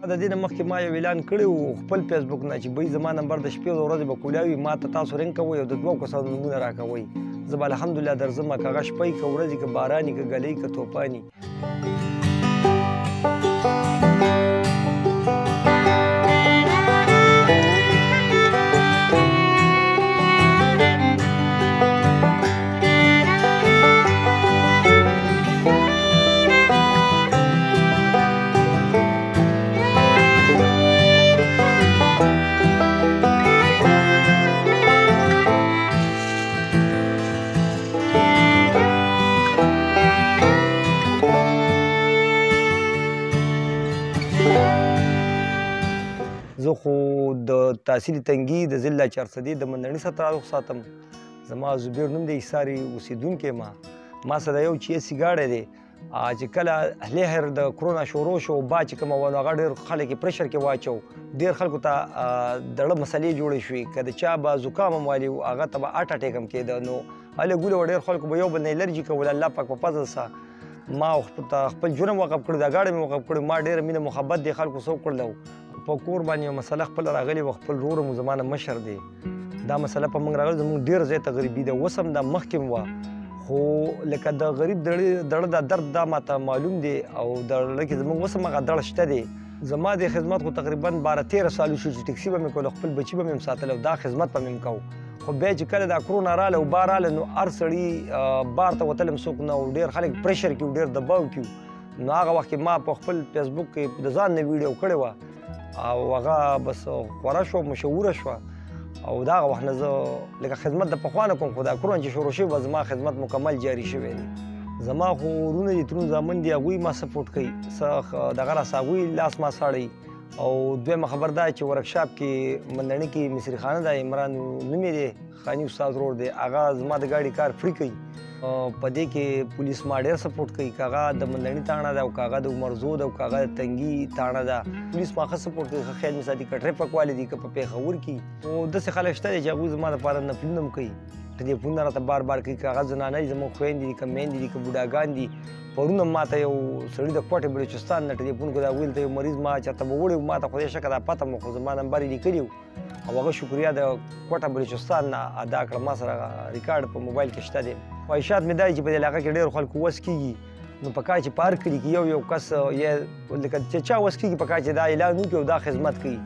د دې نه مخکې ما یو اعلان کړی و خپل فیسبوک نه چې بی زما نمبر د شپې او ورځې به کولاوي ما ته تاسو رنګ کوئ او د 2 کسانو نومونه راکوئ زه به الحمدلله درځم که هغه شپه وي که ورځ وي که باران وي که ګلۍ که طوفان وي زه خو د تحصیل تنګي د ضلع چارسدي د مندڼي سره تعلق ساتم زما زبیر نوم دی ایساري اوسېدونکی ما سره یو چیسي ګاډی دی چې کله لهر د کرونا شروع شو با چې کومه وه نو هغه ډېر خلک یې پرشر کې واچو ډېر خلکو ته دړه مسلې جوړې شوې که د چا به زکام هم والي هغه ته به هارټ اټیک هم کېده نو هلې ګوله به ډېر خلکو به یو بل نه الرجي کول الله پاک په فضل سره ما خپل ژوند هم وقف کړی دا ګاډی مې وقف کړی ما ډېره مینه محبت دی خلکو څه وکړله په کور باندې یو مسله خپله راغلې وه خپل ورور مو زما نه مشر دی دا مسله په موږ راغلې زموږ ډېر ځای ته غریبي ده اوس هم دا مخکې وه خو لکه د غریب دړه دا درد دا ماته معلوم دی او د زړه کې زموږ اوس هم هغه دړه شته دی زما د خدمت خو تقریبا 12-13 سال شو چې ټکسي به مې کوله خپل بچي به مې هم ساتل او دا خدمت به مې هم کوو خو بیا چې کله دا کرونا راله او بار راله نو هر سړي بار ته وتل هم څوک نه او ډېر خلک پرشر کړي ډېر دباو کړي نو هغه وخت کې ما په خپل فیسبوک کې د ځان نه ویډیو کړې وه او هغه بس خوره شوه مشهوره شوه او د هغه وخت نه زه لکه خدمت د پخوا نه کوم خو دا کرونا چې شروع شوی به زما خدمت مکمل جاري شوی دی زما خو ورونه دي ترون زامن دي هغوی ما سپورټ کوي څه دغه راسه هغوی لاس ما ساړی او دویمه خبر دا چې ورکشاپ کې مندڼي کې مصري خانه ده عمران نوم یې دی خاني استاد ورور دی هغه زما د ګاډي کار فری کوي په دې کې پولیس ما ډېر سپورټ کوي که هغه د مندڼي تاڼه ده او که هغه د عمرزو ده او که هغه د تنګي تاڼه ده پولیس ما ښه سپورټ کوي ښه خیال مې ساتي که ټریفک والي دي که په پېښور کې نو داسې خلک شته دي چې هغوی زما دپاره نفلونه هم کوي ټلیفونونه راته بار بار کوي که هغه زنانه دي زموږ خویندې دي که میندې دي که بوډاګان دي پرون هم ماته یو سړي د کوټې بلوچستان نه ټلیفون کړی هغوی دلته یو مریض ما چېرته به وړی و ما ته خدای شکه دا پته مو خو زما نمبر یې لیکلي و او هغه شکریا د کوټه بلوچستان نه ادا کړه ما سره ریکارډ په موبایل کې شته دی خواهشات مې دا چې په دې علاقه کې ډېرو خلکو وس کېږي نو په کار چې په هر کلي کې یو کس یا لکه چې چا وس کېږي په کار چې دا اعلان وکړي او دا خدمت کوي